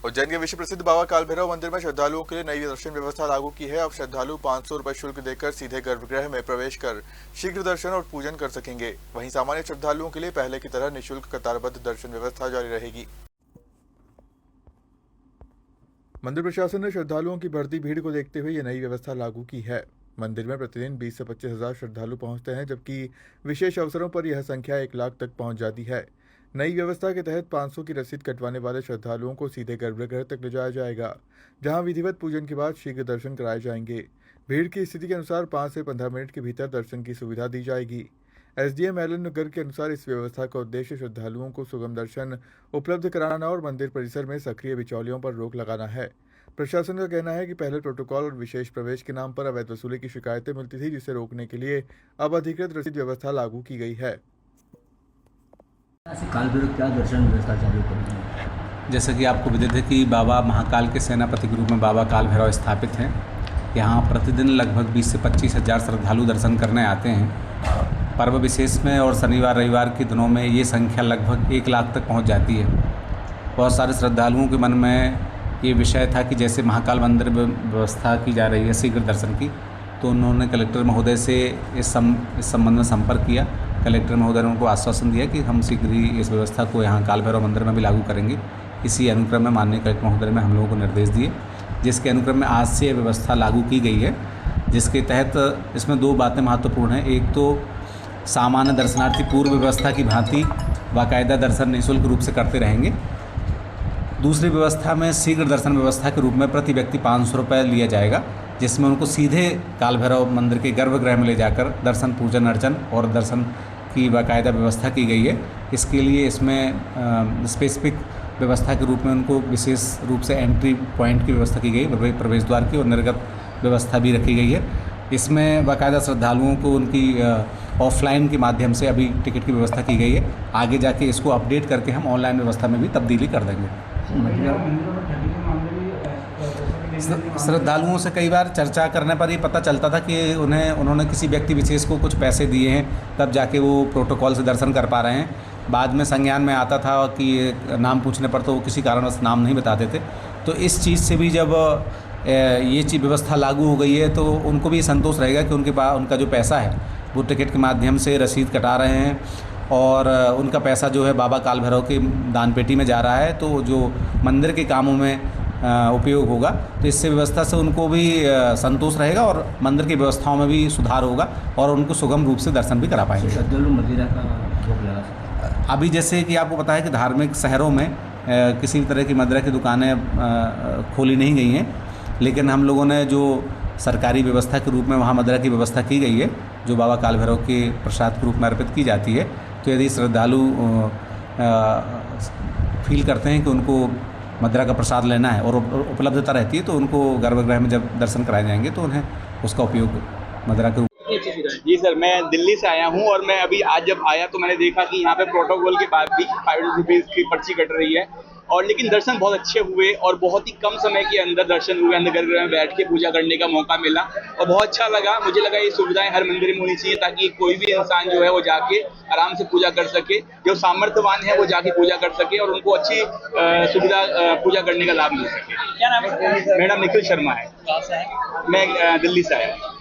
उज्जैन के विश्व प्रसिद्ध बाबा काल भैरव मंदिर में श्रद्धालुओं के लिए नई दर्शन व्यवस्था लागू की है। अब श्रद्धालु 500 रुपये शुल्क देकर सीधे गर्भगृह में प्रवेश कर शीघ्र दर्शन और पूजन कर सकेंगे। वहीं सामान्य श्रद्धालुओं के लिए पहले की तरह निःशुल्क कतारबद्ध दर्शन व्यवस्था जारी रहेगी। मंदिर प्रशासन ने श्रद्धालुओं की बढ़ती भीड़ को देखते हुए ये नई व्यवस्था लागू की है। मंदिर में प्रतिदिन 20 से 25 हजार श्रद्धालु पहुंचते हैं, जबकि विशेष अवसरों पर यह संख्या 1 लाख तक पहुंच जाती है। नई व्यवस्था के तहत 500 की रसीद कटवाने वाले श्रद्धालुओं को सीधे गर्भगृह तक ले जाया जाएगा, जहां विधिवत पूजन के बाद शीघ्र दर्शन कराए जाएंगे। भीड़ की स्थिति के अनुसार 5 से 15 मिनट के भीतर दर्शन की सुविधा दी जाएगी। एसडीएम एलन नगर के अनुसार इस व्यवस्था का उद्देश्य श्रद्धालुओं को सुगम दर्शन उपलब्ध कराना और मंदिर परिसर में सक्रिय बिचौलियों पर रोक लगाना है। प्रशासन का कहना है कि पहले प्रोटोकॉल और विशेष प्रवेश के नाम पर अवैध वसूली की शिकायतें मिलती थी, जिसे रोकने के लिए अब अधिकृत रसीद व्यवस्था लागू की गई है। काल भैरव क्या दर्शन व्यवस्था चालू करेंगे? जैसा कि आपको विदित है कि बाबा महाकाल के सेनापति के रूप में बाबा काल भैरव स्थापित हैं। यहाँ प्रतिदिन लगभग 20 से 25 हज़ार श्रद्धालु दर्शन करने आते हैं। पर्व विशेष में और शनिवार रविवार के दिनों में ये संख्या लगभग 1 लाख तक पहुँच जाती है। बहुत सारे श्रद्धालुओं के मन में ये विषय था कि जैसे महाकाल मंदिर में व्यवस्था की जा रही है शीघ्र दर्शन की, तो उन्होंने कलेक्टर महोदय से इस संबंध में संपर्क किया। कलेक्टर महोदय ने उनको आश्वासन दिया कि हम शीघ्र ही इस व्यवस्था को यहाँ काल भैरव मंदिर में भी लागू करेंगे। इसी अनुक्रम में माननीय कलेक्टर महोदय ने हम लोगों को निर्देश दिए, जिसके अनुक्रम में आज से व्यवस्था लागू की गई है, जिसके तहत इसमें 2 बातें महत्वपूर्ण हैं। एक तो सामान्य दर्शनार्थी पूर्व व्यवस्था की भांति बाकायदा दर्शन निःशुल्क रूप से करते रहेंगे। दूसरी व्यवस्था में शीघ्र दर्शन व्यवस्था के रूप में प्रति व्यक्ति 500 रुपये लिया जाएगा, जिसमें उनको सीधे काल भैरव मंदिर के गर्भगृह में ले जाकर दर्शन पूजन अर्चन और दर्शन की बाकायदा व्यवस्था की गई है। इसके लिए इसमें स्पेसिफिक व्यवस्था के रूप में उनको विशेष रूप से एंट्री पॉइंट की व्यवस्था की गई, प्रवेश द्वार की, और निर्गत व्यवस्था भी रखी गई है। इसमें बाकायदा श्रद्धालुओं को उनकी ऑफलाइन के माध्यम से अभी टिकट की व्यवस्था की गई है। आगे जाके इसको अपडेट करके हम ऑनलाइन व्यवस्था में भी तब्दीली कर देंगे। श्रद्धालुओं से कई बार चर्चा करने पर ये पता चलता था कि उन्होंने किसी व्यक्ति विशेष को कुछ पैसे दिए हैं, तब जाके वो प्रोटोकॉल से दर्शन कर पा रहे हैं। बाद में संज्ञान में आता था कि नाम पूछने पर तो वो किसी कारणवश नाम नहीं बताते थे। तो इस चीज़ से भी जब ये चीज़ व्यवस्था लागू हो गई है, तो उनको भी संतोष रहेगा कि उनके पास उनका जो पैसा है वो टिकट के माध्यम से रसीद कटा रहे हैं और उनका पैसा जो है बाबा काल भैरव के दान पेटी में जा रहा है, तो जो मंदिर के कामों में उपयोग होगा। तो इससे व्यवस्था से उनको भी संतोष रहेगा और मंदिर की व्यवस्थाओं में भी सुधार होगा और उनको सुगम रूप से दर्शन भी करा पाएंगे। श्रद्धालु मदिरा का रोक लगा सकते हैं? अभी जैसे कि आपको पता है कि धार्मिक शहरों में किसी भी तरह की मदिरा की दुकानें खोली नहीं गई हैं, लेकिन हम लोगों ने जो सरकारी व्यवस्था के रूप में वहाँ मदिरा की व्यवस्था की गई है, जो बाबा काल भैरव के प्रसाद के रूप में अर्पित की जाती है। तो यदि श्रद्धालु फील करते हैं कि उनको मदिरा का प्रसाद लेना है और उपलब्धता रहती है, तो उनको गर्भगृह में जब दर्शन कराए जाएंगे तो उन्हें उसका उपयोग मदिरा के। जी सर, मैं दिल्ली से आया हूँ और मैं अभी आज जब आया तो मैंने देखा कि यहाँ पे प्रोटोकॉल के बाद भी 5 रुपीज़ की पर्ची कट रही है, और लेकिन दर्शन बहुत अच्छे हुए और बहुत ही कम समय के अंदर दर्शन हुए। अंदर गर्भगृह में बैठ के पूजा करने का मौका मिला और बहुत अच्छा लगा। मुझे लगा ये सुविधाएं हर मंदिर में होनी चाहिए, ताकि कोई भी इंसान जो है वो जाके आराम से पूजा कर सके, जो सामर्थ्यवान है वो जाके पूजा कर सके और उनको अच्छी सुविधा पूजा करने का लाभ मिल सके। क्या नाम है? मेरा नाम निखिल शर्मा है। मैं दिल्ली से आया हूँ।